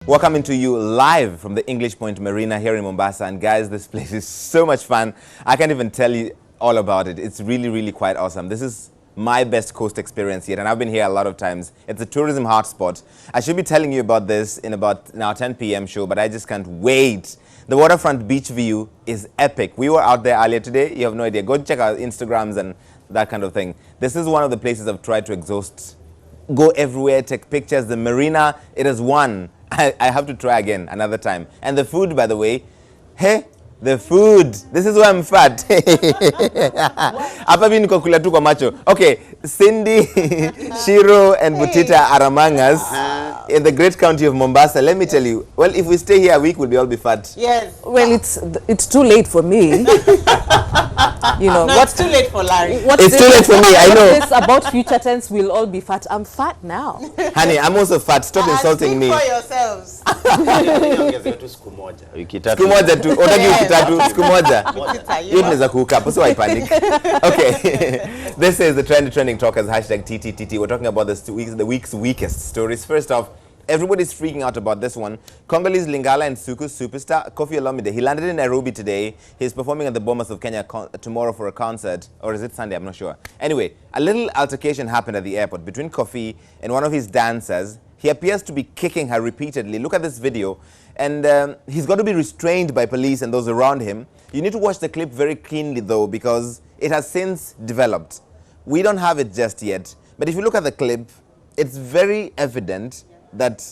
We're coming to you live from the English Point Marina here in Mombasa. And guys, this place is so much fun. I can't even tell you all about it. It's really, really quite awesome. This is my best coast experience yet, and I've been here a lot of times. It's a tourism hotspot. I should be telling you about this in about now 10 p.m. show, but I just can't wait. The waterfront beach view is epic. We were out there earlier today. You have no idea. Go check our Instagrams and that kind of thing. This is one of the places I've tried to exhaust. Go everywhere, take pictures. The marina, it is one. I have to try again another time. And the food, by the way, hey, the food. This is why I'm fat. Okay, Cindy, Ciru and Butita are among us in the great county of Mombasa. Let me tell you, well, if we stay here a week, we'll all be fat. Yes. Well, it's too late for me. You know, no, what's too late for Larry? It's too late for me, I know. It's about future tense, we'll all be fat. I'm fat now. Honey, I'm also fat. Stop insulting me. For yourselves. Siku moja tu. Otaki ukitatu siku moja. Hiyo tunaweza kuuka, so I panic. Okay. This is the Trending Talkers #TTTT. We're talking about the week's weakest stories. First off, everybody's freaking out about this one. Congolese Lingala and Suku superstar Kofi Olomide. He landed in Nairobi today. He's performing at the Bomas of Kenya tomorrow for a concert. Or is it Sunday? I'm not sure. Anyway, a little altercation happened at the airport between Kofi and one of his dancers. He appears to be kicking her repeatedly. Look at this video. And he's got to be restrained by police and those around him. You need to watch the clip very keenly, though, because it has since developed. We don't have it just yet. But if you look at the clip, it's very evident that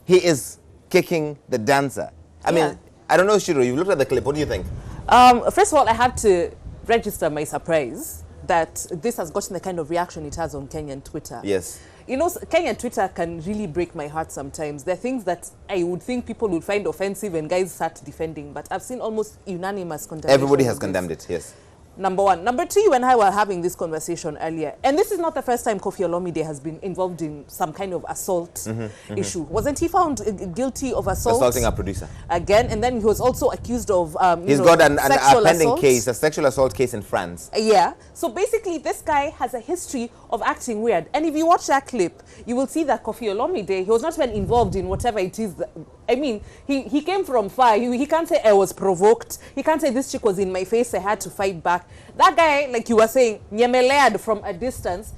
he is kicking the dancer. I mean, I don't know, Ciru, you've looked at the clip. What do you think? First of all, I have to register my surprise that this has gotten the kind of reaction it has on Kenyan Twitter. Yes. You know, Kenyan Twitter can really break my heart sometimes. There are things that I would think people would find offensive and guys start defending, but I've seen almost unanimous condemnation. Everybody has condemned it, yes. Number one. Number two, you and I were having this conversation earlier, and this is not the first time Kofi Olomide has been involved in some kind of assault issue. Wasn't he found guilty of assault? Assaulting a producer. Again, and then he was also accused of he's got a pending case, a sexual assault case in France. Yeah. So basically, this guy has a history of acting weird. And if you watch that clip, you will see that Kofi Olomide, he was not even involved in whatever it is. I mean, he came from far. He can't say I was provoked. He can't say this chick was in my face, I had to fight back. That guy, like you were saying, nyemelead from a distance,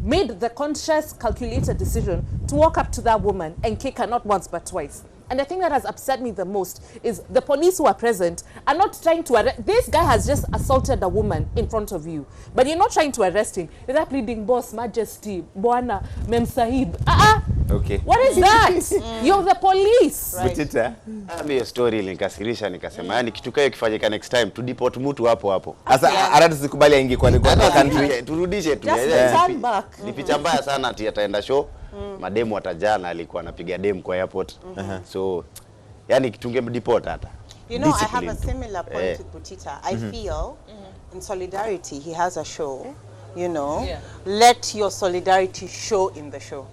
made the conscious, calculated decision to walk up to that woman and kick her not once but twice. And the thing that has upset me the most is the police who are present are not trying to arrest. This guy has just assaulted a woman in front of you, but you're not trying to arrest him. You're pleading, boss, majesty, bwana, mem sahib. Okay. What is that? You're the police. Butita. Hiyo story ilikasirisha nikasema yani kitu kile kifanyika next time to deport mtu hapo. Sasa hata tusikubali aingie kwa country. Turudishe tu. Turn back. Ni picha mbaya sana ati ataenda show. Mademu watajana alikuwa anapiga demu kwa airport. So yani tungemdeport hata. You know, I have a similar point with Butita. I feel in solidarity he has a show, you know. Let your solidarity show in the show.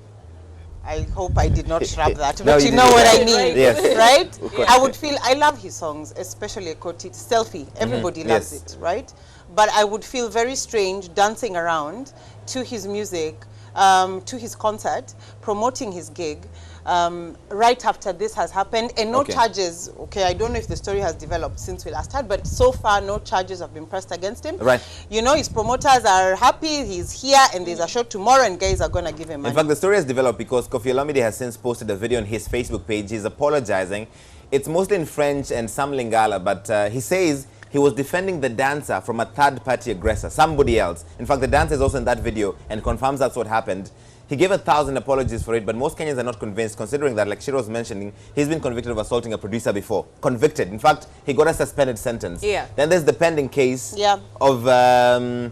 I hope I did not shrub that, but you know what I mean, right? I would feel, I love his songs, especially Selfie. Everybody loves it, right? But I would feel very strange dancing around to his music, to his concert, promoting his gig, right after this has happened, and no charges. Okay, I don't know if the story has developed since we last had, but so far no charges have been pressed against him. Right. You know, his promoters are happy, he's here, and there's a show tomorrow, and guys are going to give him money. In fact, the story has developed because Kofi Olomide has since posted a video on his Facebook page. He's apologizing. It's mostly in French and some Lingala, but he says he was defending the dancer from a third-party aggressor, somebody else. In fact, the dancer is also in that video and confirms that's what happened. He gave 1,000 apologies for it, but most Kenyans are not convinced, considering that, like Ciru was mentioning, he's been convicted of assaulting a producer before. Convicted. In fact, he got a suspended sentence. Yeah. Then there's the pending case of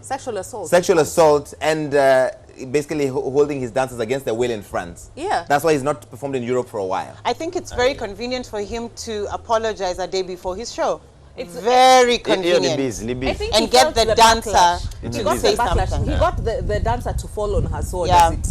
sexual assault. Sexual assault and basically holding his dancers against their will in France. Yeah. That's why he's not performed in Europe for a while. I think it's very convenient for him to apologize a day before his show. It's very convenient. And get the dancer to say something. He got the dancer to fall on her sword,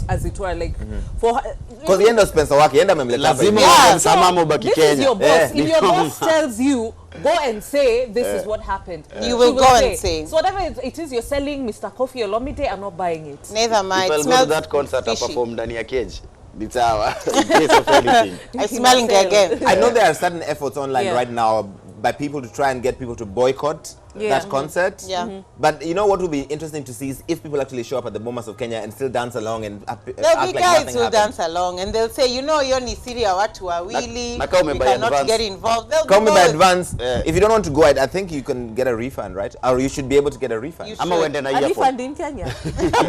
as it were, like for her. Because the end of Spencer Waki, end up this is your boss. If your boss tells you, go and say this is what happened, you will go and say. So whatever it is you're selling, Mr. Kofi Olomide, I'm not buying it. Neither mind. People go to that concert and perform ndani ya cage. It's our in case of anything. I smelling again. I know there are certain efforts online Yeah. right now by people to try and get people to boycott that concert. Yeah. But you know what would be interesting to see is if people actually show up at the Bomas of Kenya and still dance along and act There'll like be guys nothing who happened. dance along and they'll say, you know, you're ni Syria, watu wawili, na kama we umeby cannot advance. get involved. They'll Call me by both. advance. Yeah. If you don't want to go, I think you can get a refund, right? Or you should be able to get a refund. You Ama uende na A refund earphone. in Kenya.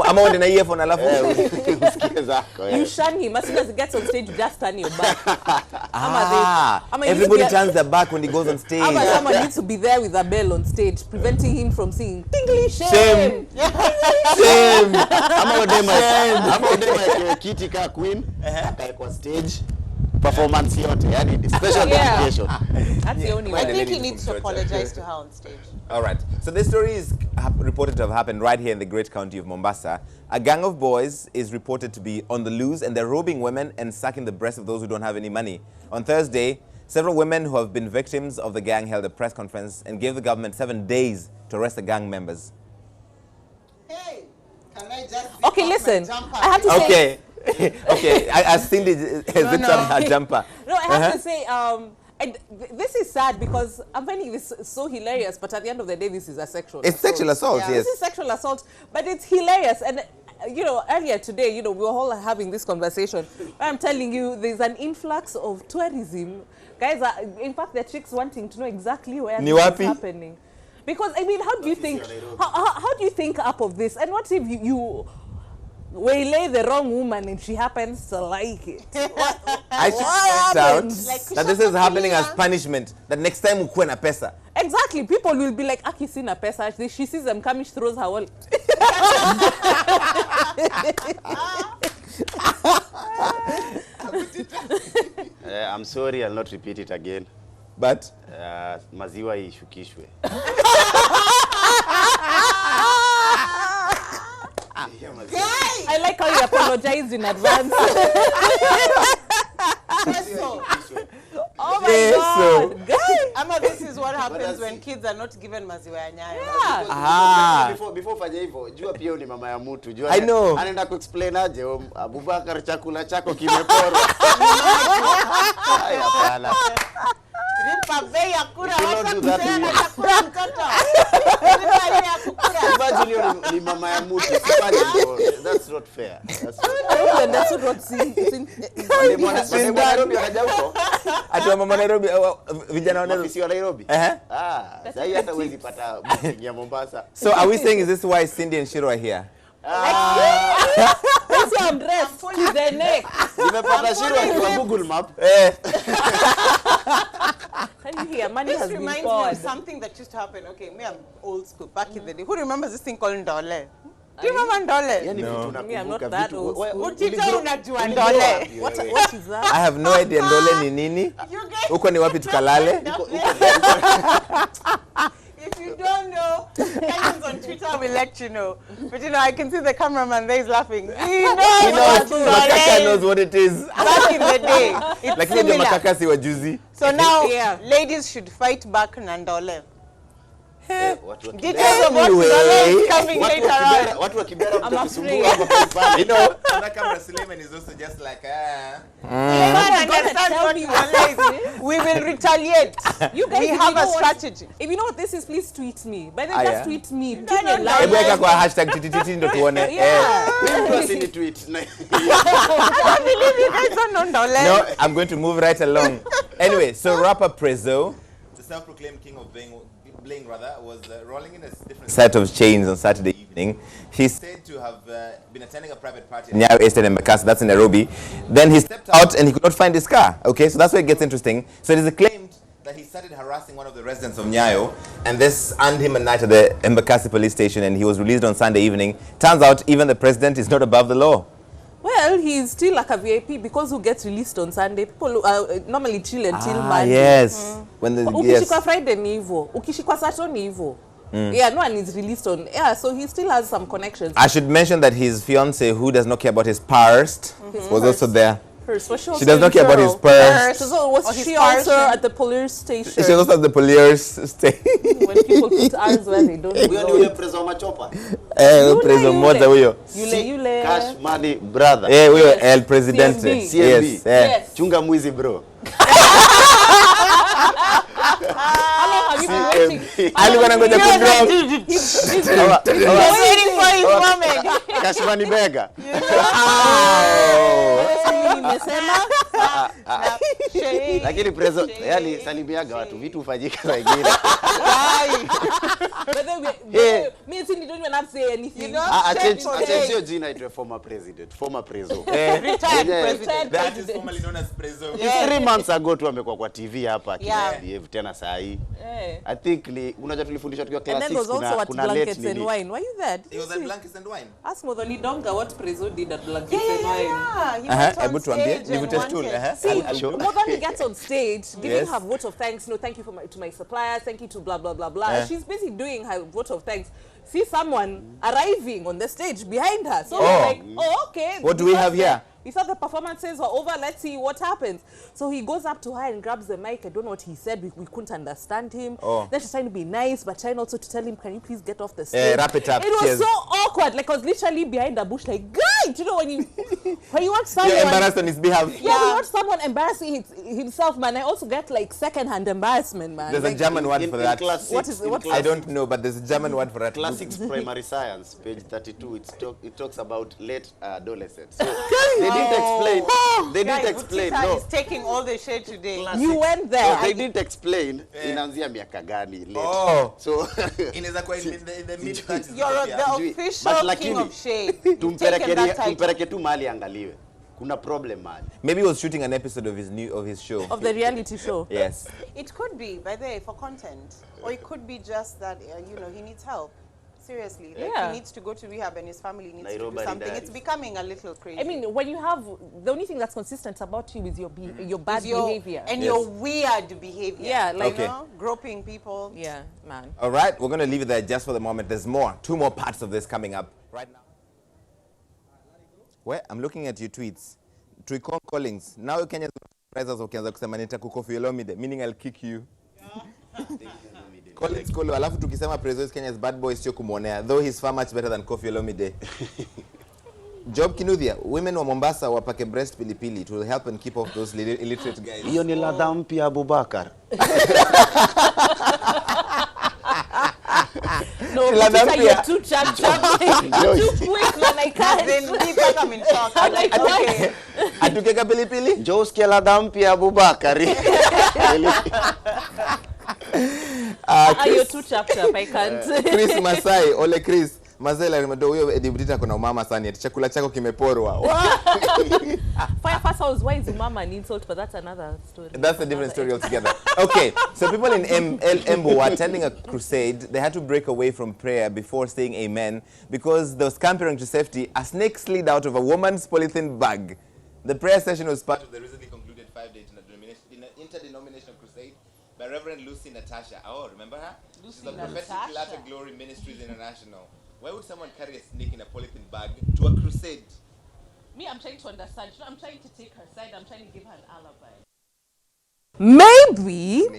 Ama uende na earphone alafu. Usikie zako. You shun him. As soon as he gets on stage, you just turn your back. Ama Everybody you- turns their back when he goes on stage. Ama someone needs to be there with a bell on stage, preventing him from singing tingly shame. Shame. Same. Ama udema kiti ka queen, akae kwa stage. Performance yote, yani special Yeah. dedication. That's the only I way. think he needs to apologize to her on stage. All right. So this story is reported to have happened right here in the great county of Mombasa. A gang of boys is reported to be on the loose and they're robbing women and sucking the breasts of those who don't have any money. On Thursday, several women who have been victims of the gang held a press conference and gave the government 7 days to arrest the gang members. Hey, can I just Okay, listen. I have to say. Okay. Okay. As Cindy has zipped up her jumper. No, I have to say, and this is sad because I'm finding this so hilarious, but at the end of the day, this is a sexual It's sexual assault, Yeah. yes. This is sexual assault, but it's hilarious. And, you know, earlier today, you know, we were all having this conversation. I'm telling you, there's an influx of tourism. Guys are, in fact, the chicks wanting to know exactly where Ni this wapi? is happening. Because, I mean, how do you think, how do you think up of this? And what if you waylay the wrong woman and she happens to like it? I should What point out happens? Like, that this is happening as kushakulia. punishment. That next time ukuwe na pesa. Exactly. People will be like, Aki sina pesa. She sees them coming, she throws her wallet. I'm sorry, I'll not repeat it again. But Maziwa ishukishwe. I like how you apologized in advance. Oh my Yes, God. Guys. Ama, this is what happens But when kids are not given maziwa ya nyayo. Yeah. Ah. Before fanya hivyo, jua pia ni mama ya mtu. Jua I know. anaenda kuexplain aje Abubakar chakula chako kimeporwa. Haya hapana. Ripa bei ya kura, You cannot wacha do that kusema to me. chakula mtoto. Ripa ile ya kukura. Imagine hiyo ni mama ya mtu. Sifanye hivyo. That's not fair. That's not I hope you understood what's in. fair. Nairobi wanaja huko. ati wa mama Nairobi, vijana wa Nairobi. Ofisi wa Nairobi. Uh-huh. Sasa hii hata huwezi pata booking ya Mombasa. So are we saying is this why Cindy and Ciru are here? Let's say I'm dressed to the neck. Nimepata Ciru akiwa Google Map. Can you hear? Money This has been reminds me poured. of something that used to happen. Okay, me, I'm old school, back in the day. Who remembers this thing called ndole? Do you remember ndole? Yaani No. vitu Me, I'm not nakumbuka that vitu. old school. Utita unajua ndole. What is that? I have no idea ndole ni nini. You guys Huko ni wapi tukalale? If you don't know, Kenyans on Twitter will let you know. But you know, I can see the cameraman there is laughing. He knows He knows. what Makaka knows ndole what it is. is. Back in the day, it's Lakini ndio similar. makaka si wajuzi. So now, Yeah. ladies should fight back na ndole. Watu wa Details of what Anyway. ndole is coming Watu later wa on. Kibera, watu wa Kibera mtatusumbua afraid. hapa kwa mfano. You know, camera Suleiman is also just like You don't understand tell what me ndole is. We will retaliate. You guys, We if have you know a what- strategy. If you know what this is, please tweet me. By the Ah, way, yeah. just tweet me. No, Tweet me no, no. live. hebu weka kwa hashtag TTT ndo tuone. Yeah. Mtu asini tweet. I don't believe you guys don't know ndole. No, I'm going to move right along. Anyway, so rapper Prezzo, the self-proclaimed king of bling rather, was rolling in a different set of chains on Saturday evening. He's said to have been attending a private party in Nyayo Estate in Mombasa, that's in Nairobi. Then he stepped out and he could not find his car. Okay, so that's where it gets interesting. So it is claimed that he started harassing one of the residents of Nyayo, and this earned him a night at the Embakasi police station, and he was released on Sunday evening. Turns out even the president is not above the law. Well, he's still like a VIP because who gets released on Sunday? People normally chill until Monday. Yes. When the Ukishikwa Friday ni hivyo. Ukishikwa Saturday ni hivyo. Yeah, no one is released on. Yeah, so he still has some connections. I should mention that his fiance, who does not care about his past, was also there. Purse. Was She does not care about his purse. So was she also at the police station? She was also at the police station. When people put arms where they don't belong. Yule Prezzo machopa. Prezzo moja huyo. Yule. Cash money brother. Huyo El Presidente. CMB. Yes. Chunga mwizi bro. How long have you been waiting? Alikuwa anangoja kudrop. He's waiting for his moment. Cash money beggar. Lakini Prezzo, yani salimiaga watu vitu ufanyika wengine. Me don't even have to say anything. You know, attention Gina itwe former president, former Prezzo. Retired president. That is formerly known as Prezzo. 3 months ago tu amekuwa kwa TV hapa akibehave tena saa hii. I think ni unajua tulifundishwa tukiwa class 6 kuna late and wine. Were you there? It was at Blankets and Wine. Ask Modoni Donga what Prezzo did at Blankets and Wine. Able to ambie nivute stool. See, Modoni gets on stage giving her vote of thanks. No, thank you to my suppliers. Thank you to blah blah blah blah. She's busy doing her vote of thanks. See someone arriving on the stage behind her. So we're like, oh, okay. What do we have here? We thought the performances were over. Let's see what happens. So he goes up to her and grabs the mic. I don't know what he said. We couldn't understand him. Then she's trying to be nice, but trying also to tell him, can you please get off the stage? Wrap it up. It was so awkward. Like I was literally behind the bush, like, guy, you know when you want someone. You're embarrassed on his behalf. Yeah, we want someone embarrassing himself, man. I also get like second-hand embarrassment, man. There's like, a German word for that. What is it? I don't know, but there's a German word for that. Class 6 primary science, page 32. It talks about late adolescents. So they didn't explain. They didn't explain. No, is taking all the shit today. Classic. You went there. No, they didn't explain. Inaanzia miaka gani late. So inaweza kuwa in the mid 30s. You're the official king of shade. Tumpeleke tu mali angaliwe. Kuna problem man. Maybe he was shooting an episode of his show. Of the reality show. Yes. It could be, by the way, for content. Or it could be just that, he needs help. Seriously, like he needs to go to rehab and his family needs to do something. It's becoming a little crazy. I mean, when you have the only thing that's consistent about you is your bad behavior and your weird behavior. Yeah, like groping people. Yeah, man. All right, we're going to leave it there just for the moment. There's more, 2 more parts of this coming up right now. Where I'm looking at your tweets. Tricon Collins. Now Kenya's prizes ukianza kusema nitaku Kofi Olomide, meaning I'll kick you. Collins Kolo, alafu tukisema Prezzo is Kenya's bad boy sio kumuonea, though he's far much better than Kofi Olomide. Job Kinuthia, women wa Mombasa wapake breast pilipili. It will help and keep off those illiterate guys. Hiyo ni ladha mpya Abubakar. No, you're too chap. Too quick, man, I can't. Then I'm in shock. I'm like, okay. Atukeka pilipili? Joe sikia ladha mpya Abubakar. You're too chap. I can't. Chris Masai, ole Chris. Mazela nimedo huyo Edi Butita kuna mama sana eti chakula chako kimeporwa. Firefast House, why is mama an insult? But that's another story. That's a different story altogether. Okay, so people in Embu were attending a crusade. They had to break away from prayer before saying amen because they were scampering to safety. A snake slid out of a woman's polythene bag. The prayer session was part of the recently concluded 5-day interdenominational crusade by Reverend Lucy Natasha. Oh, remember her? She's the Prophetic Latter Glory Ministries International. Why would someone carry a snake in a polythene bag to a crusade? Me, I'm trying to understand. I'm trying to take her side. I'm trying to give her an alibi.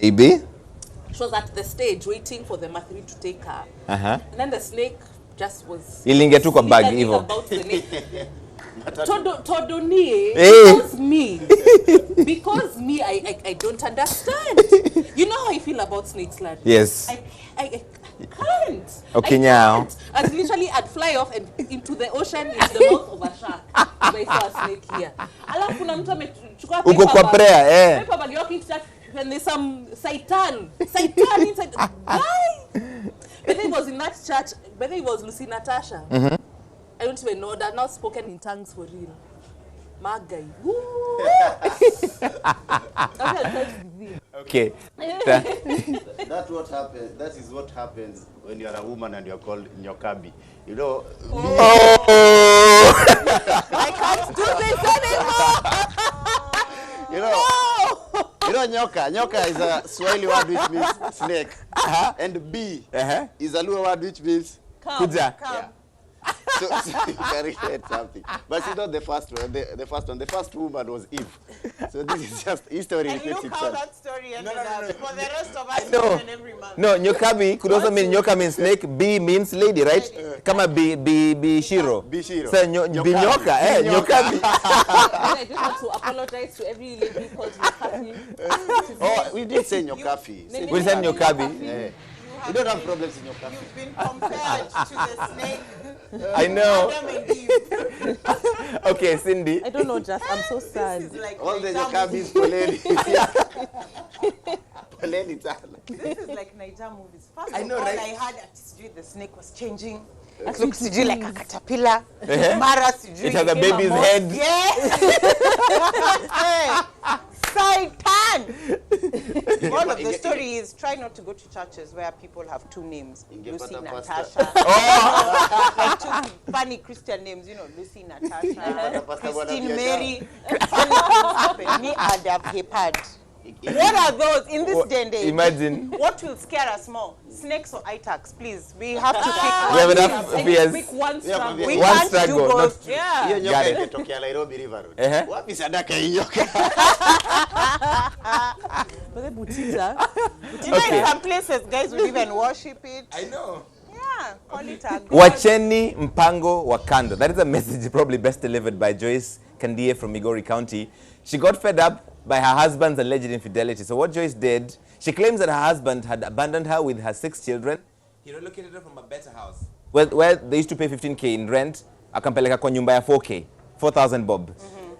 Maybe. She was at the stage waiting for the Mathri to take her. And then the snake just was... Ilingetuka bag evil. About the snake. Todonie, because me, I don't understand. You know how I feel about snakes, lad? Yes. I can't. Okay, now. I'd fly off and into the ocean, into the mouth of a shark. If I saw a snake here. Alafu kuna mtu amechukua uko kwa prayer, paper bag, walking to that, and there's some Satan inside. Why? Whether it was in that church, whether it was Lucy Natasha. I don't even know. They're not spoken in tongues for real. My guy. Okay. That's what happens. That is what happens when you are a woman and you are called in your cabby. You know. I can't do this anymore. You know, nyoka. Nyoka is a Swahili word which means snake, and bee is a Luo word which means Kuja. Yeah. So you can recreate something. But she's not the first one. The first one. The first woman was Eve. So this is just history And repeats look how itself. that story ended up. For the rest of us, No. even every month. No, nyokabi could also mean nyoka means snake, B means lady, right? Kama bi shiro. Bishiro. So binyoka, nyokabi. I just want to apologize to every lady called Nyokabi. Oh, we did say nyokafi. Maybe We said nyokabi. We don't have problems in nyokafi. You've been compared to the snake. I know. Adam and Eve. Okay, Cindy. I don't know, just I'm so sad. This is like All the Naija nyokabis, movies. poleni sana. This is like Naija movies. First I of know, all, right? I heard that the snake was changing. It looks like a caterpillar. Mara It has a baby's head. Yeah. Satan. One of the story is try not to go to churches where people have two names. Lucy, Ingepata Natasha. Like two funny Christian names, Lucy, Natasha, Christine, Mary. Funny things happen. Me, I'd have heard. What are those in this day and age? Imagine. What will scare us more? Snakes or itax, please. We have to pick We have one. enough fears. Pick one struggle. We One can't struggle, do both. Hiyo Yeah. Got nyoka it. imetokea Nairobi River Road. Wapi sadaka hii nyoka? But then Butita, In some places, guys would even worship it. I know. Yeah, call it a god. Wacheni mpango wa kando. That is a message probably best delivered by Joyce Kandie from Migori County. She got fed up by her husband's alleged infidelity. So what Joyce did, she claims that her husband had abandoned her with her 6 children. He relocated her from a better house where they used to pay 15K in rent. Akampeleka kwa nyumba ya 4K, 4,000 bob.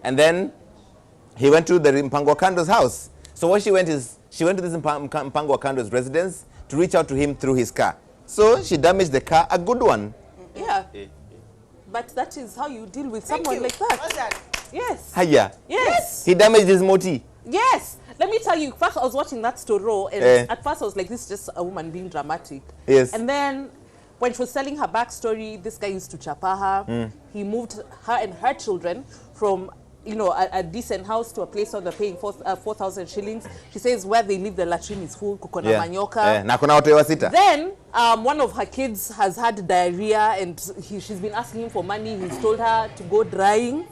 And then he went to the mpango wa kando's house. So what she went to this mpango wa kando's residence to reach out to him through his car. So she damaged the car, a good one. yeah. But that is how you deal with Thank someone you. like that. What's that? Yes. Hiya. Yes. He damaged his moti. Yes. Let me tell you, first I was watching that story and at first I was like, this is just a woman being dramatic. Yes. And then when she was telling her backstory, this guy used to chapa her. He moved her and her children from a decent house to a place where they're paying 4,000 shillings. She says where they live, the latrine is full, kukona manyoka. Na kuna watu wasita. Then one of her kids has had diarrhea and she's been asking him for money. He's told her to go drying.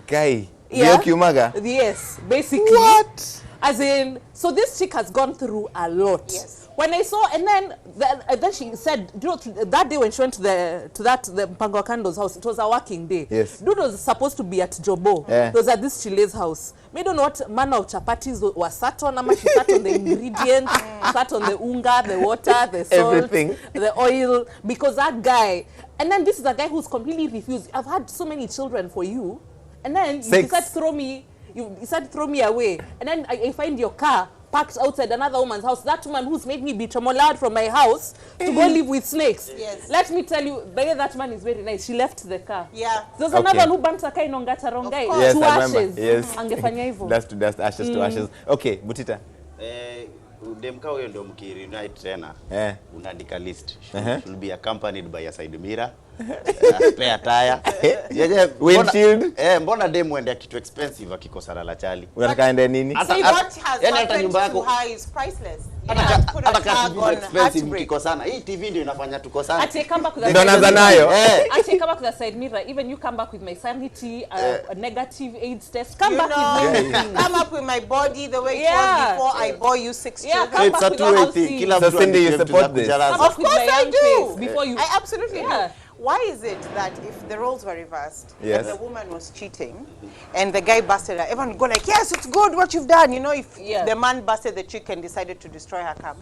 Guy. Yeah. Kiumaga. Yes, basically. What? As in, so this chick has gone through a lot. Yes. When I saw, and then she said, that day when she went to the Mpango Kando's house, it was a working day. Yes. Dude was supposed to be at Jobo. It was at this Chile's house. We don't know what manner of chapatis was sat on. She sat on the ingredients, sat on the unga, the water, the salt, Everything. the oil. Because that guy, and then this is a guy who's completely refused. I've had so many children for you. And then you 6. decide to throw me, you decide to throw me away. And then I find your car parked outside another woman's house. That woman who's made me be tremolad from my house to go live with snakes. Yes. Let me tell you, the way that man is very nice. She left the car. Yeah. There's Okay. another one who burnt a car in Ongata Rongai. Yes, To I remember. ashes. Yes. Angefanya hivyo. Dust to dust, ashes to ashes. Okay, Butita. Demka huyo ndo mkireunite tena. Unaandika list. Should be accompanied by a side mirror. Spare tire. Windshield. Mbona demu ende kitu expensive akikosa la chali? Unataka ende nini? See, what has hata happened nyumba to yako. her is priceless. You have to put a tag on expensive heartbreak. mkikosana. Hii TV ndio inafanya tukosana. Actually, come back with Ndio naanza nayo. Actually, come back with a side mirror. Even you come back with my sanity, a negative AIDS test. Come You back know, with everything. come up with my body the way it Yeah. was before I bore you 6 Yeah, children. come It's back a with two-way house thing. seat. Kila So mtu Cindy, you anajua support vitu za this? kujalaza. Come up with course my I young do. face before you. I absolutely Yeah. do. Why is it that if the roles were reversed, Yes. and the woman was cheating, and the guy busted her, everyone would go like, yes, it's good what you've done. If the man busted the chick and decided to destroy her car,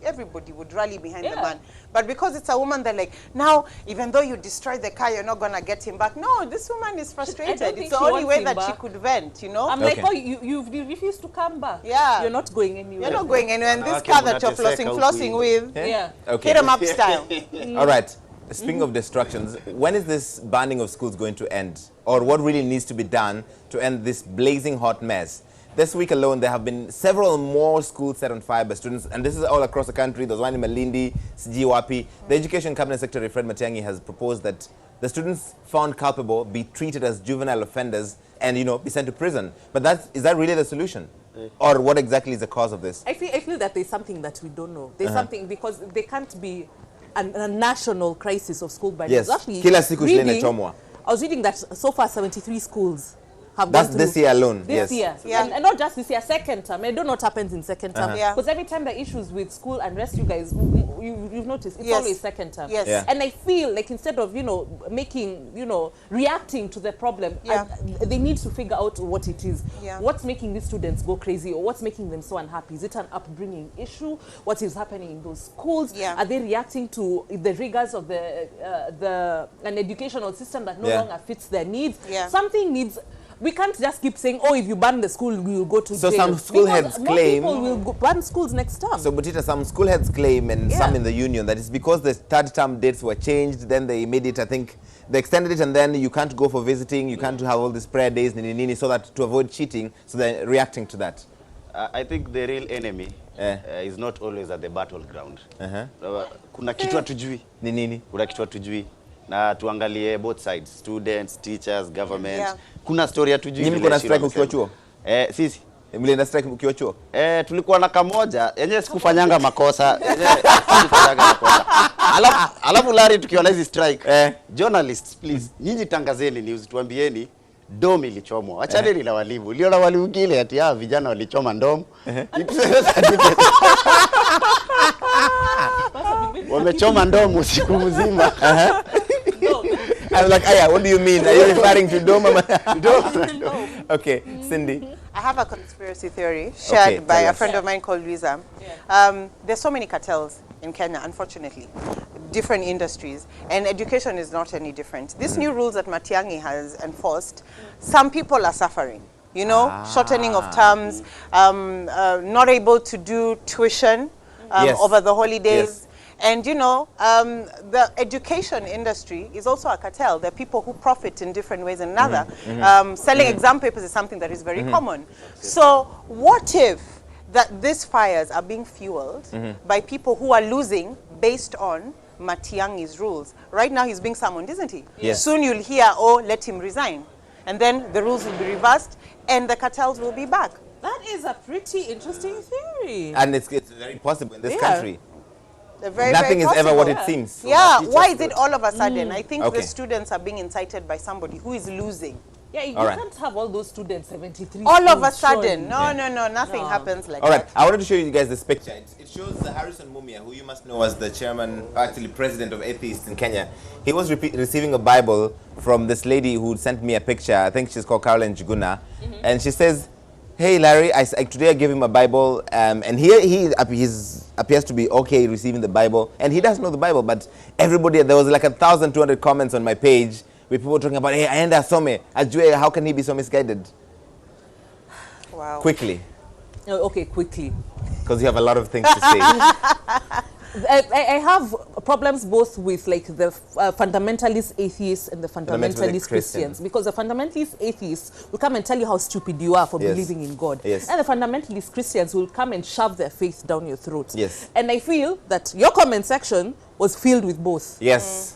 everybody would rally behind the man. But because it's a woman, they're like, now, even though you destroy the car, you're not going to get him back. No, this woman is frustrated. think It's the she only wants way him that she back. could vent, I'm Okay. like, oh, you refuse to come back. Yeah. You're not going anywhere. You're not going anywhere. And this Wanawake car that you're mnateseka flossing huku with, Yeah. Okay. hit 'em up style. All right. Speaking of destructions, when is this banning of schools going to end? Or what really needs to be done to end this blazing hot mess? This week alone, there have been several more schools set on fire by students, and this is all across the country. There's one in Malindi, Sijiwapi. The Education Cabinet Secretary, Fred Matiang'i, has proposed that the students found culpable be treated as juvenile offenders and, be sent to prison. But is that really the solution? Or what exactly is the cause of this? I feel that there's something that we don't know. There's something, because they can't be a national crisis of school budgets. Yes. Actually, Kila siku shule inachomwa. I was reading that so far 73 schools have That's gone through this year alone. This year. Yeah. And not just this year, second term. I don't know what happens in second term. Yeah. Because every time the issues with school unrest, you guys, you've noticed, it's Yes. always second term. Yes. Yeah. And I feel like instead of, reacting to the problem, Yeah. they need to figure out what it is. Yeah. What's making these students go crazy, or what's making them so unhappy? Is it an upbringing issue? What is happening in those schools? Yeah. Are they reacting to the rigors of an educational system that no Yeah. longer fits their needs? Yeah. Something needs. We can't just keep saying, oh, if you ban the school, you'll go to So jail. some school Because heads more claim- people will ban schools next term. So, Butita, some school heads claim, and Yeah. some in the union, that it's because the third term dates were changed, then they made it, I think, they extended it, and then you can't go for visiting, you can't have all these prayer days, nini, so that to avoid cheating, so they're reacting to that. I think the real enemy is not always at the battleground. Kuna kitu hatujui. Ni nini? Kuna kitu hatujui. Na tuangalie both sides, students, teachers, government. Yeah. Kuna story hatujui. Nyinyi kuna strike ukiwa chuo? Sisi. Mlienda strike ukiwa chuo? Tulikuwa na kamoja, yenyewe sikufanyanga makosa. Alafu Larry tukiwa na hizi strike. Journalists, please, nyinyi tangazeni news, tuambieni dom ilichomwa. Wachaneni na walimu. Uliona walimu kile ati vijana walichoma ndom. Wamechoma ndom usiku mzima. I was like, Aya, what do you mean? Are you referring to Doma? Okay, Cindy. I have a conspiracy theory shared by a friend of mine called Luisa. There's so many cartels in Kenya, unfortunately, different industries, and education is not any different. These new rules that Matiang'i has enforced, some people are suffering. Shortening of terms, not able to do tuition over the holidays. Yes. And the education industry is also a cartel. There are people who profit in different ways and another. Selling exam papers is something that is very common. So what if that these fires are being fueled by people who are losing based on Matiang'i's rules? Right now he's being summoned, isn't he? Yes. Soon you'll hear, oh, let him resign. And then the rules will be reversed and the cartels will be back. That is a pretty interesting theory. And it's very possible in this country. Very, Nothing very is ever what possible. it seems. So Yeah, teachers why is could- it all of a sudden? I think Okay. the students are being incited by somebody who is losing. Yeah, you All right. can't have all those students, 73 All of a schools sudden. showing. No, nothing No. happens like All right, that. I wanted to show you guys this picture. It shows Harrison Mumia, who you must know as the chairman, actually president of atheists in Kenya. He was receiving a Bible from this lady who sent me a picture. I think she's called Caroline Juguna. And she says, hey, Larry, today I gave him a Bible, and he appears to be okay receiving the Bible. And he doesn't know the Bible, but everybody, there was like 1,200 comments on my page with people talking about, hey, aenda some, ajue, how can he be so misguided? Wow. Quickly, Oh, okay, quickly. because you have a lot of things to say. I have problems both with like the fundamentalist atheists and the fundamentalist Fundamentalist Christians, because the fundamentalist atheists will come and tell you how stupid you are for Yes. believing in God, Yes. and the fundamentalist Christians will come and shove their faith down your throat. Yes. And I feel that your comment section was filled with both. Yes.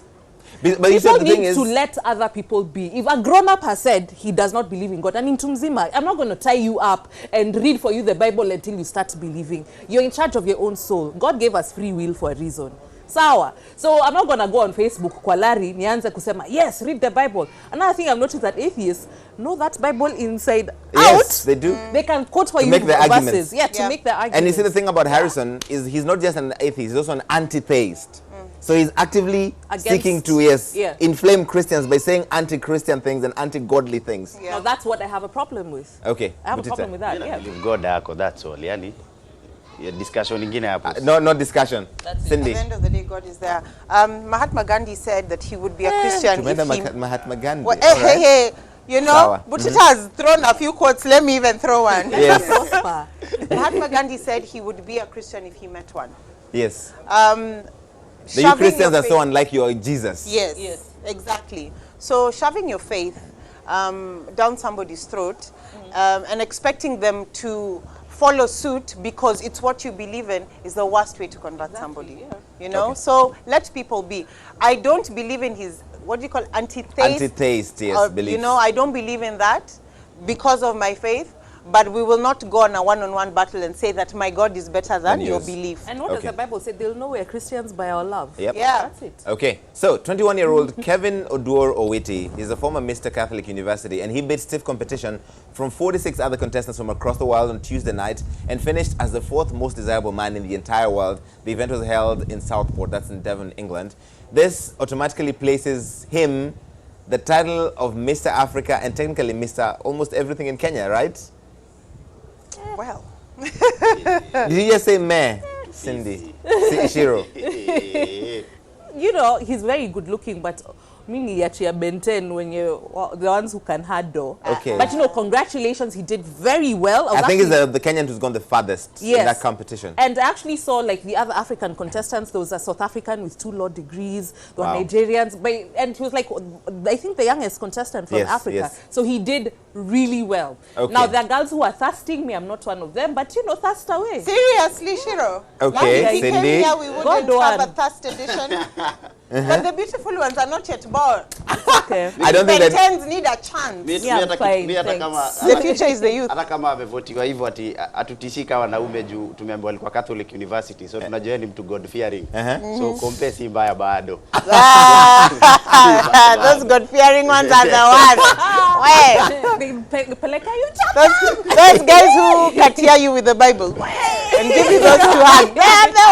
But you People said the thing need is, to let other people be. If a grown-up has said he does not believe in God, and in Tumzima, I'm not going to tie you up and read for you the Bible until you start believing. You're in charge of your own soul. God gave us free will for a reason. Sawa. So I'm not going to go on Facebook kwa Larry nianze kusema, yes, read the Bible. Another thing I've noticed that atheists know that Bible inside yes, out. they do. They can quote for To you make their verses. arguments. Yeah, to Yeah. make their arguments. And you see, the thing about Harrison is he's not just an atheist, he's also an anti-theist. So he's actively Against- seeking to, Yeah. inflame Christians by saying anti-Christian things and anti-godly things. Yeah. Now that's what I have a problem with. Okay. I have a Butita. problem with that, yeah. Believe God ako, that's all. Yani, discussion ingine hapo. No discussion. That's it. At Cindy. the end of the day, God is there. Mahatma Gandhi said that he would be a Christian if Tumenda he... Mahatma Gandhi. Well, all right. hey, you know, Sawa. Butita has thrown a few quotes. Let me even throw one. Yes. Prosper. Mahatma Gandhi said he would be a Christian if he met one. Yes. The you Shoving Christians your are so faith- unlike your Jesus. Yes, Yes. exactly. So shoving your faith down somebody's throat and expecting them to follow suit because it's what you believe in is the worst way to convert somebody. yeah. You know, so let people be. I don't believe in his, what do you call, anti-theist? Anti-theist, yes, or, beliefs. you know, I don't believe in that because of my faith. but we will not go on a one-on-one battle and say that my God is better than your yours. belief. And what does the Bible say? They'll know we're Christians by our love. Yep. Yeah. That's it. Okay, so 21-year-old Kevin Oduor Owiti is a former Mr. Catholic University, and he beat stiff competition from 46 other contestants from across the world on Tuesday night and finished as the 4th most desirable man in the entire world. The event was held in Southport, that's in Devon, England. This automatically places him the title of Mr. Africa and technically Mr. almost everything in Kenya, right? Well. Did you just say meh, Cindy? Ciru. You know, he's very good looking, but Mingi actually Ben when you're the ones who can handle. Okay. But you know, congratulations, he did very well. I think it's the Kenyan who's gone the farthest in that competition. And I actually saw like the other African contestants. There was a South African with 2 law degrees. There were Nigerians. And he was like, I think the youngest contestant from Africa. Yes. So he did really well. Okay. Now, there are girls who are thirsting me. I'm not one of them. But, you know, thirst away. Seriously, Shiro. Okay, Like, Cindy. Came here, we wouldn't have a thirst edition. But the beautiful ones are not yet born. Okay. I don't think that... Tens need a chance. The future is the youth. Hata kama amevotiwa hivyo ati atutishi kama wanaume juu tumeambiwa alikuwa Catholic University, so tunajua ni mtu God fearing. So compare si mbaya bado. Those God fearing ones are the ones. Those guys who katia you with the Bible and give you those 2 hands. They are the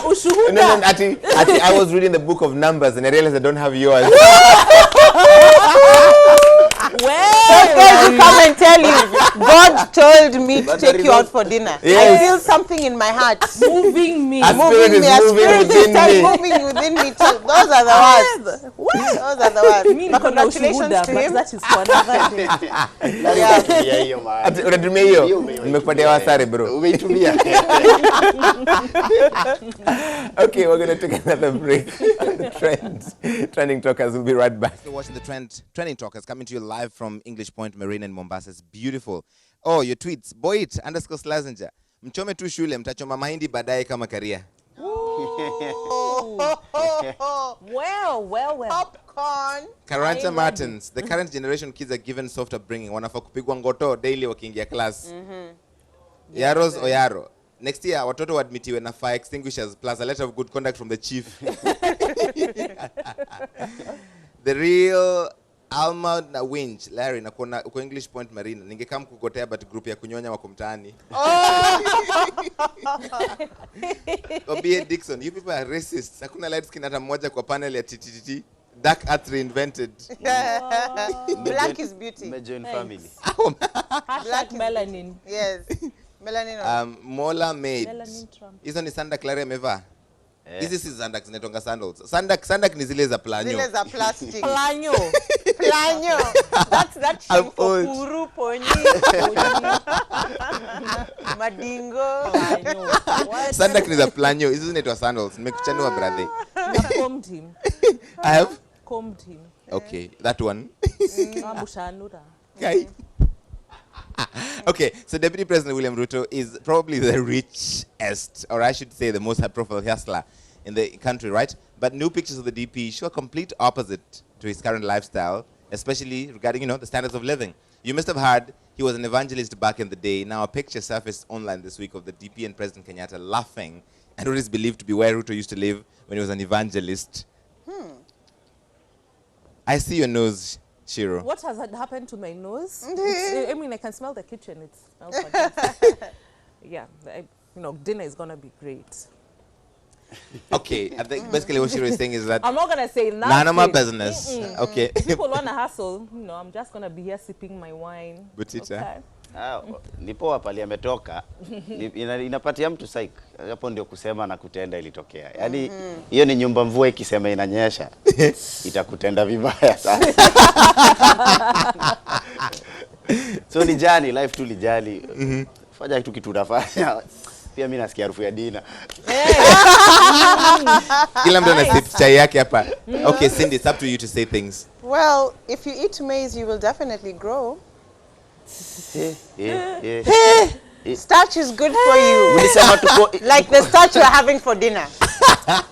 ones. No, Ati, I was reading the book of Numbers and I realized I don't have yours. Those guys who come and tell you, God told me to take you out for dinner. Yes. I feel something in my heart. Moving me. A spirit is moving within me. Moving within me too. Those are the ones. Those are the ones. But congratulations to him. That is for another day. Ati, unatumia hiyo? Nimekupatia wasare, bro. Umeitumia. Okay, we're going to take another break. Trending Talkers will be right back. You're watching the Trending Talkers coming to you live from English Point Marina in Mombasa. It's beautiful. Oh, your tweets. Boyit_Slazenger. Mchome tu shule, mtachoma mahindi baadaye kama karia. Well. Popcorn. Karanja Martins. The current generation kids are given soft upbringing. Wanafaa kupigwa ngoto daily wakiingia class. Yaros Oyaro. Next year, watoto admitiwe na fire extinguishers plus a letter of good conduct from the chief. The real Alma na Winch, Larry, na uko English Point Marina. Ningekam kugotea but group ya kunyonya wako mtaani. Obie Dixon, you people are racist. Hakuna light skin hata mmoja kwa panel ya TTT. Dark Earth reinvented. Black is beauty. Mejoin family. Black melanin. Yes. Melanin. Mola Maid. Melania Trump. Hizo ni sandak Claire amevaa. Hizi si sandak zinatonga sandals. Sandak ni zile za planyo. Zile za plastic. Planyo. That's that I'm shame for old. puru, ponyi, madingo. Sandak ni za planyo. Hizo zinaitwa sandals. Nimekuchanua brother. I combed him. I have Combed him. okay, that one. Abushanura. Okay. Okay, so Deputy President William Ruto is probably the richest, or I should say the most high-profile hustler in the country, right? But new pictures of the DP show a complete opposite to his current lifestyle, especially regarding, the standards of living. You must have heard he was an evangelist back in the day. Now a picture surfaced online this week of the DP and President Kenyatta laughing at what is believed to be where Ruto used to live when he was an evangelist. I see your nose, Shiro. What has happened to my nose? I mean, I can smell the kitchen. It smells fantastic. Yeah, dinner is going to be great. Okay, I think basically what Shiro is saying is that I'm not going to say nothing. none of my business. Okay. If people want to hustle, I'm just going to be here sipping my wine. Butita. Okay. Ni poa pali ametoka. Inapatia mtu psych. Hapo ndio kusema na kutenda ilitokea. Yaani hiyo ni nyumba mvua ikisema inanyesha. Itakutenda vibaya sana. So lijali, life tu lijali. Fanya kitu kitu unafanya. Pia mimi nasikia harufu ya dina. Kila mtu anasip chai yake hapa. Okay, Cindy, it's up to you to say things. Well, if you eat maize, you will definitely grow. Yeah. Starch is good for you. Ulisema tuko Like the starch you're having for dinner.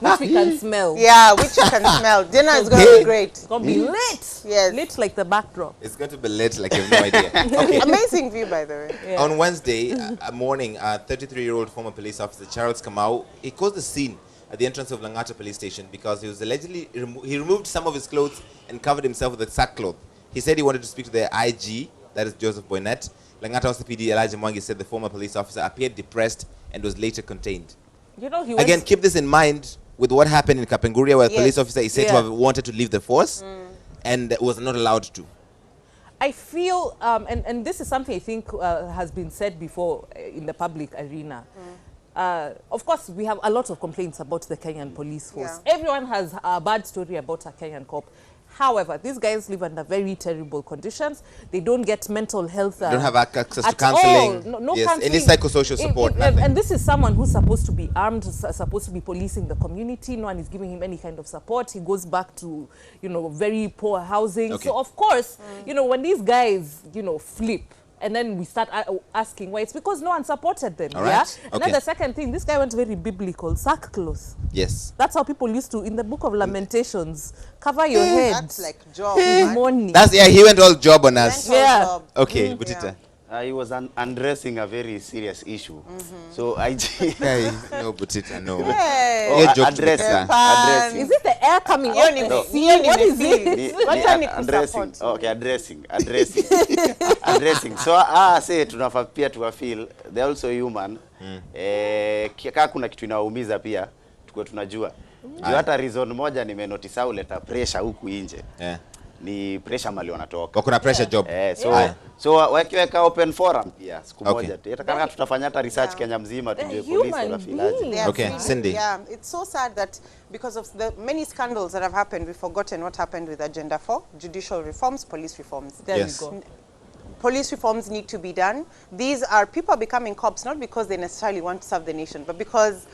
which we can smell. Yeah, which you can smell. Dinner is going to be great. It's going to be lit. Yes. Lit like the backdrop. It's going to be lit like you have no idea. Okay. Amazing view, by the way. Yeah. On Wednesday morning, 33-year-old former police officer Charles Kamau, he caused the scene at the entrance of Langata police station because he was allegedly, he removed some of his clothes and covered himself with a sackcloth. He said he wanted to speak to the IG, that is Joseph Boynet. Langata House PD Elijah Mwangi said the former police officer appeared depressed and was later contained. You know, he Again, keep this in mind with what happened in Kapenguria, where a police officer is said to have wanted to leave the force and was not allowed to. I feel, and this is something I think has been said before in the public arena. Of course, we have a lot of complaints about the Kenyan police force. Yeah. Everyone has a bad story about a Kenyan cop. However, these guys live under very terrible conditions. They don't get mental health. Don't have access to at counseling. all. No yes, counseling. any psychosocial support. Nothing. And this is someone who's supposed to be armed, supposed to be policing the community. No one is giving him any kind of support. He goes back to, you know, very poor housing. Okay. So of course, you know, when these guys, you know, flip, and then we start asking why, it's because no one supported them. All Yeah. right. And then the second thing, this guy went very biblical, sackcloth. Yes. That's how people used to, in the book of Lamentations, cover your head. That's like job, in man. morning. That's, yeah, he went all job on us. Mental Yeah. job. Okay, Butita. He was undressing a very serious issue. So IG... Hey, no, Butita, no. Hey. Oh, You're joking, addressing. Butita. Addressing. Is it the air coming Hiyo out? ni No. hiyo ni What is mifili. it? Wacha ni Addressing. kusupport. Okay, addressing. Addressing. So, say tunafaa pia tuwa feel they're also human. Kaka kuna kitu inaumiza pia tukue tunajua. Juu hata reason moja nimenotice au leta pressure huku nje. Yeah. Ni pressure mali wanatoka. Kuna pressure job. So wakiweka open forum pia siku Okay. moja. Hata kama tutafanya hata research Kenya mzima tujue polisi wanafilaje. They are Okay, feeling- Cindy. Yeah, it's so sad that because of the many scandals that have happened, we've forgotten what happened with Agenda 4, judicial reforms, police reforms. There Yes. we go. Police reforms need to be done. These are people becoming cops not because they necessarily want to serve the nation, but because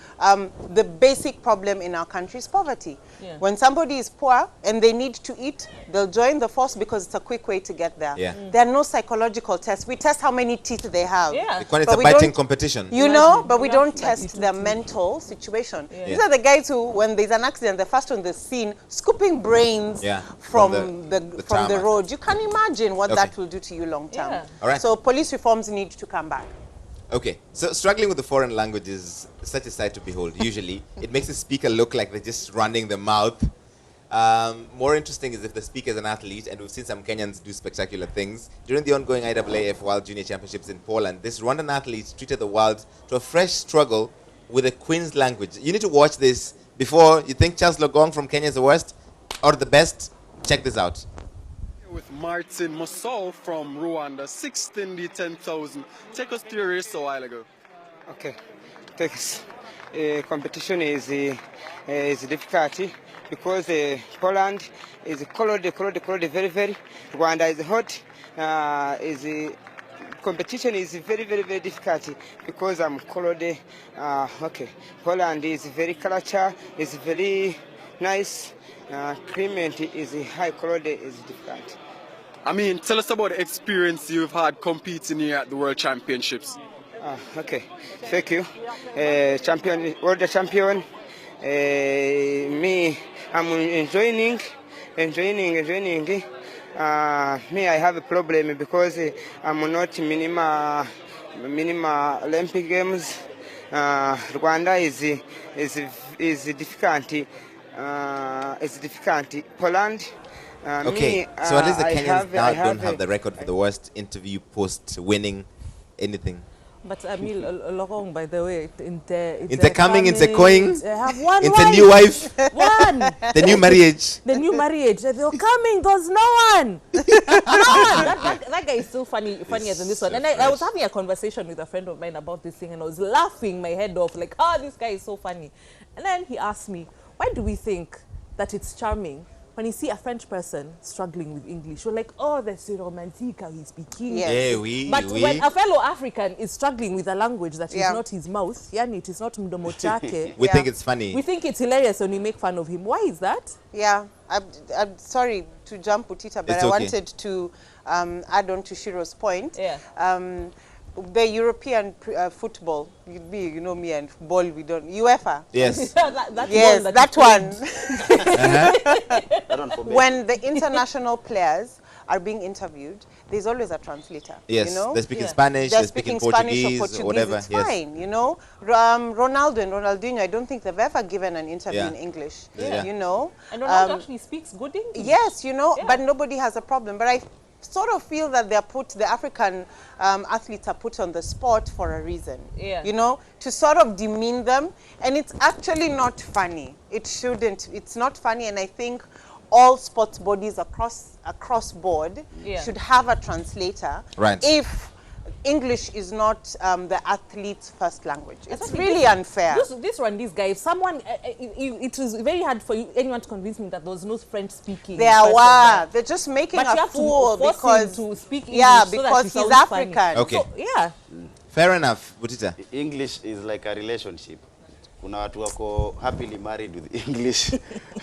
the basic problem in our country is poverty. Yeah. When somebody is poor and they need to eat, they'll join the force because it's a quick way to get there. Yeah. There are no psychological tests. We test how many teeth they have. Yeah. When it's But a we biting don't- competition. You know, Imagine. but we Yeah. don't Like test you their do. mental situation. Yeah. These are the guys who, when there's an accident, they're first on the scene, scooping brains from the trauma. road. You can imagine what Okay. that will do to you long term. Yeah. All right. So police reforms need to come back. Okay, so struggling with the foreign language is such a sight to behold. Usually, it makes the speaker look like they're just running the mouth. More interesting is if the speaker is an athlete, and we've seen some Kenyans do spectacular things. During the ongoing IAAF World Junior Championships in Poland, this Rwandan athlete treated the world to a fresh struggle with the Queen's language. You need to watch this before you think Charles Logong from Kenya is the worst or the best. Check this out. With Martin Mosol from Rwanda, 16 the 10,000. Take us to your race a while ago. Okay, thanks. Competition is difficult because Poland is cold, very, very. Rwanda is hot. Competition is very difficult because I'm cold. Okay, Poland is very culture, is very nice. Climate is high, cold is difficult. I mean, tell us about the experience you've had competing here at the World Championships. Okay, thank you. World champion. Me, I'm enjoying. Me, I have a problem because I'm not minima Olympic Games. Rwanda is difficult. It's difficult. Poland. Okay, so at least the Kenyans now don't have the record for the worst interview post winning anything. But Emil Logong, by the way, Coming, have one it's wife. a new wife, One. the new marriage. The new marriage. They were coming. There's no one. No one. That guy is so funnier than this one. And I was having a conversation with a friend of mine about this thing, and I was laughing my head off, like, this guy is so funny. And then he asked me, why do we think that it's charming when you see a French person struggling with English? You're like, that's romantic how he's speaking. Yes. Yeah, oui, But oui. when a fellow African is struggling with a language that is not his mouth, yani it is not mdomo chake, We think it's funny. we think it's hilarious when we make fun of him. Why is that? Yeah, I'm sorry to jump Butita, but It's I okay. wanted to add on to Shiro's point. Yeah. the European football, you know me and ball, we don't, UEFA. Yes. that one. That one for me. When the international players are being interviewed, there's always a translator. Yes, you know? they're speaking Spanish, They're they're speaking Spanish Portuguese, or whatever. It's Yes. fine, you know. Ronaldo and Ronaldinho, I don't think they've ever given an interview Yeah. in English. Yeah. You know. And Ronaldo actually speaks good English. Yes, you know, Yeah. but nobody has a problem. But I sort of feel that the African athletes are put on the spot for a reason. Yeah. You know, to sort of demean them. And it's actually not funny. It shouldn't. It's not funny. And I think all sports bodies across board should have a translator. Right. If English is not the athlete's first language. It's Exactly. really unfair. This guy, if someone, it was very hard for anyone to convince me that there was no French speaking. They're just making But you a have to fool force because him to speak English yeah, so that because he he's sounds funny. African. Okay. So, yeah. Fair enough, Butita. English is like a relationship. Kuna watu wako happily married with English.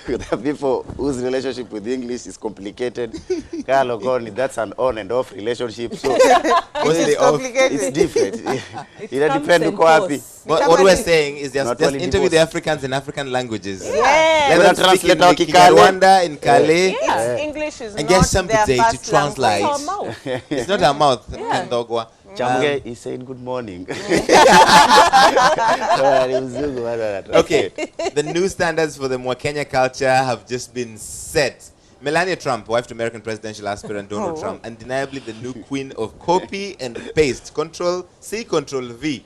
There are people whose relationship with English is complicated. Carlo Goni, that's an on and off relationship. So Mostly off. complicated. it's different. It comes depends and uko wapi. goes. What we're saying is just Not only interview the divorce. Africans in African languages. Yeah. Let Kuna them speak in translator like wakikale. Rwanda, in Calais. Yeah. English is And not get somebody their to first translate. language. It's our mouth. It's not our mouth, Yeah. Ndogwa. Chamge is saying good morning. Okay, the new standards for the Mwakenya culture have just been set. Melania Trump, wife to American presidential aspirant Donald Trump, undeniably the new queen of copy and paste. Control C, Control V.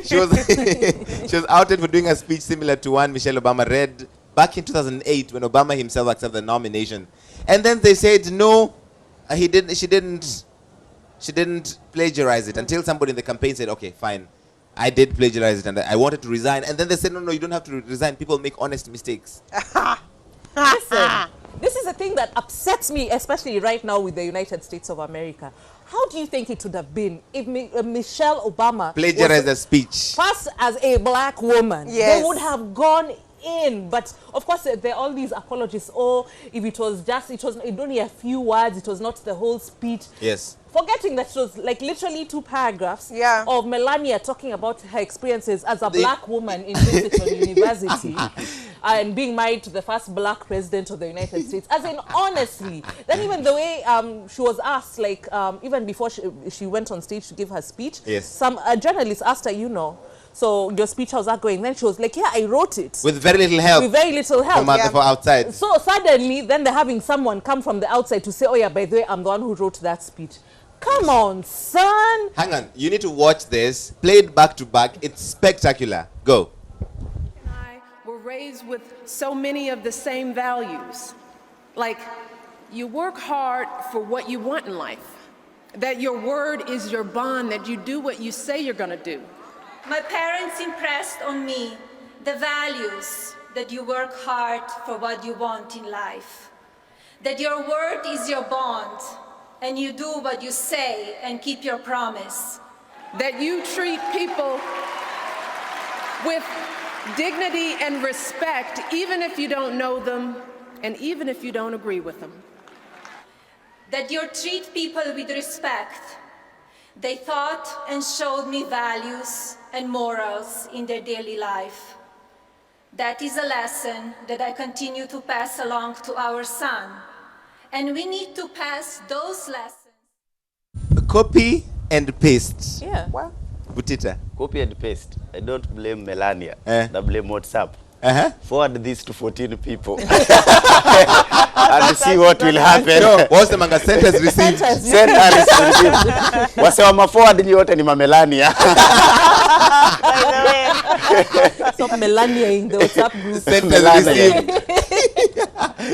she was outed for doing a speech similar to one Michelle Obama read back in 2008 when Obama himself accepted the nomination. And then they said, no, she didn't plagiarize it until somebody in the campaign said, okay, fine, I did plagiarize it and I wanted to resign. And then they said, no, you don't have to resign. People make honest mistakes. Listen, this is a thing that upsets me, especially right now with the United States of America. How do you think it would have been if Michelle Obama Plagiarized a speech. passed as a black woman? Yes. They would have gone in. But of course, there are all these apologists. Oh, if it was only a few words, it was not the whole speech. Yes. Forgetting that it was like literally 2 paragraphs of Melania talking about her experiences as a black woman in Princeton University and being married to the first black president of the United States. As in, honestly, then even the way she was asked, like even before she went on stage to give her speech, some journalist asked her, you know, so your speech, how's that going? Then she was like, yeah, I wrote it. With very little help. With very little help. From outside. So suddenly, then they're having someone come from the outside to say, oh yeah, by the way, I'm the one who wrote that speech. Come on, son. Hang on. You need to watch this. Play it back to back. It's spectacular. Go. And I were raised with so many of the same values. Like, you work hard for what you want in life. That your word is your bond, that you do what you say you're going to do. My parents impressed on me the values that you work hard for what you want in life. That your word is your bond. And you do what you say and keep your promise. That you treat people with dignity and respect, even if you don't know them and even if you don't agree with them. That you treat people with respect. They thought and showed me values and morals in their daily life. That is a lesson that I continue to pass along to our son. And we need to pass those lessons. Copy and paste. Yeah. Well, Butita. Copy and paste. I don't blame Melania. I blame WhatsApp. Forward this to 14 people. And see what will happen. No, what's the manga sent has received? Send and receive. Wase wa maforward ni wote ni Melania. Stop Melania in the WhatsApp group. Sent has received.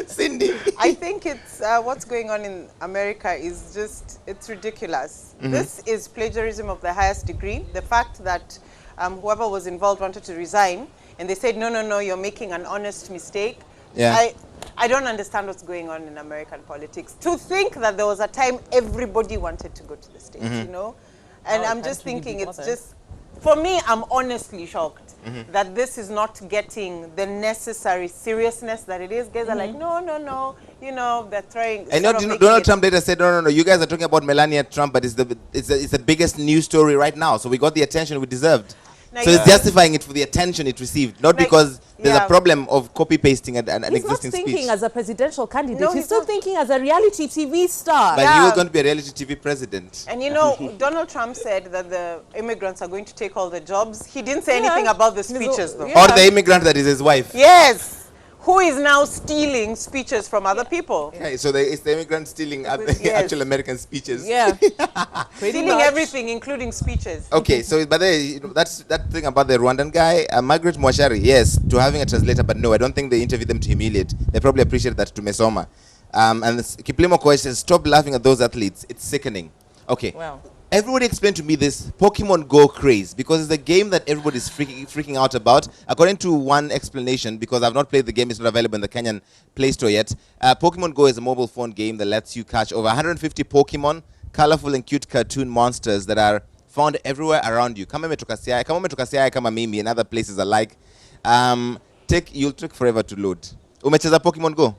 Cindy. I think it's what's going on in America is just, it's ridiculous. This is plagiarism of the highest degree. The fact that whoever was involved wanted to resign and they said, no, you're making an honest mistake. Yeah. I don't understand what's going on in American politics. To think that there was a time everybody wanted to go to the States, you know? And I'm just thinking it's just For me, I'm honestly shocked that this is not getting the necessary seriousness that it is. Guys are like, no, you know, they're throwing. I know Donald Trump later said, no, you guys are talking about Melania Trump, but it's the biggest news story right now. So we got the attention we deserved. So it's justifying it for the attention it received, not because there's a problem of copy-pasting an existing speech. He's not thinking as a presidential candidate. No, he's still thinking as a reality TV star. But he was going to be a reality TV president. And you know, Donald Trump said that the immigrants are going to take all the jobs. He didn't say anything about the speeches, though. Or the immigrant that is his wife. Yes. Who is now stealing speeches from other people. Okay, so it's the immigrant stealing actual American speeches. Yeah. Stealing everything, including speeches. Okay, so but that's that thing about the Rwandan guy, Margaret Mwashari, yes, to having a translator, but no, I don't think they interviewed them to humiliate. They probably appreciate that to Mesoma. And Kiplimo question, stop laughing at those athletes. It's sickening. Okay. Wow. Everybody explain to me this Pokemon Go craze, because it's a game that everybody's freaking out about. According to one explanation, because I've not played the game, it's not available in the Kenyan Play Store yet. Pokemon Go is a mobile phone game that lets you catch over 150 Pokemon, colorful and cute cartoon monsters that are found everywhere around you. Kama umetoka Siaya, kama mimi, and other places alike. You'll take forever to load. Umecheza Pokemon Go?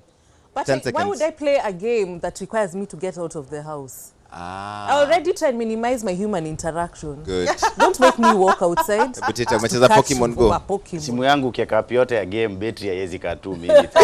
But why would I play a game that requires me to get out of the house? I already try and minimize my human interaction. Good. Don't make me walk outside. Butita, umecheza Pokemon Go? Simu yangu ukiweka app yote ya game, battery haiwezi kaa 2 minutes.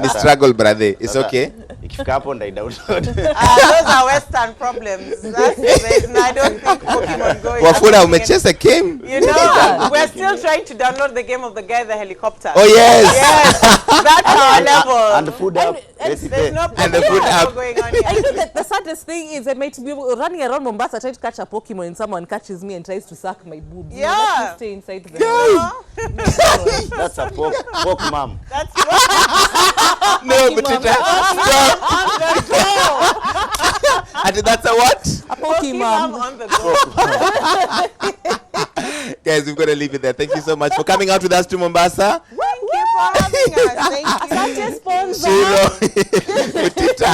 Ni struggle, brother. It's okay. Ikifika hapo ndai download. Those are Western problems. That's the reason I don't think Pokemon Go is... Wafula, umecheza game? You know, we're still trying to download the game of the guy in the helicopter. Oh, yes. Yes. That's our level. And the food app. There's no and the food app going on here. I know that the saddest thing is I might be running around Mombasa trying to catch a Pokemon and someone catches me and tries to suck my boobs. Yeah. No, let me stay inside the house. That's a poke mom. That's no, Butita. And that's a what? A Pokemon on the go. Guys, we've got to leave it there. Thank you so much for coming out with us to Mombasa. Thank you for having us. Thank you. Asante sponsor. Ciru, Butita.